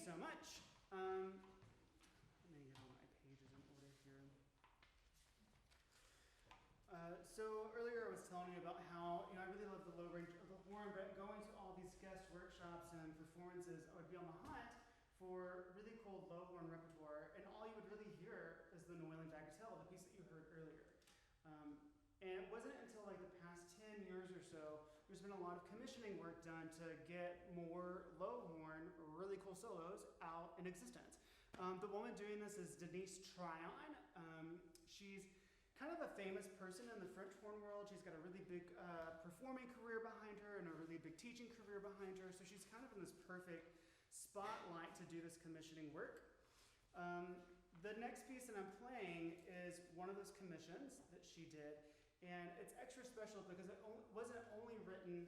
so much. Let me get all my pages in order here. So earlier I was telling you about how I really love the low range of the horn, but going to all these guest workshops and performances, I would be on the hunt for really cool low horn repertoire, and all you would really hear is the Noiling Bagatelle, the piece that you heard earlier. And it wasn't until like the past 10 years or so, there's been a lot of commissioning work done to get more low horn, really cool solos out in existence. The woman doing this is Denise Tryon. She's kind of a famous person in the French horn world. She's got a really big performing career behind her and a really big teaching career behind her. So she's kind of in this perfect spotlight to do this commissioning work. The next piece that I'm playing is one of those commissions that she did. And it's extra special because it wasn't only written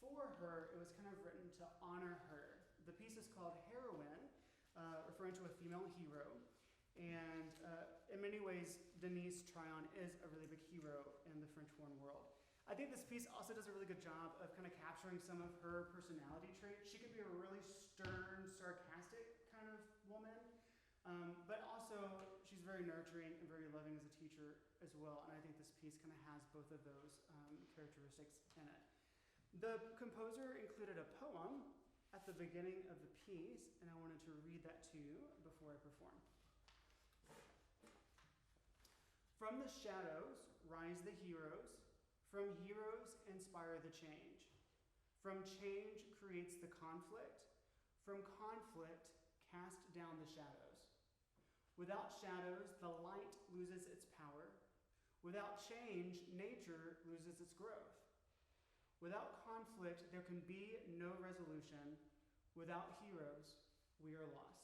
for her, it was kind of written to honor her. The piece is called Heroine, referring to a female hero. And in many ways, Denise Tryon is a really big hero in the French horn world. I think this piece also does a really good job of kind of capturing some of her personality traits. She could be a really stern, sarcastic kind of woman, but also she's very nurturing and very loving as a teacher as well. And I think this piece kind of has both of those characteristics in it. The composer included a poem at the beginning of the piece, and I wanted to read that to you before I perform. From the shadows rise the heroes, from heroes inspire the change. From change creates the conflict, from conflict cast down the shadows. Without shadows, the light loses its power. Without change, nature loses its growth. Without conflict, there can be no resolution. Without heroes, we are lost.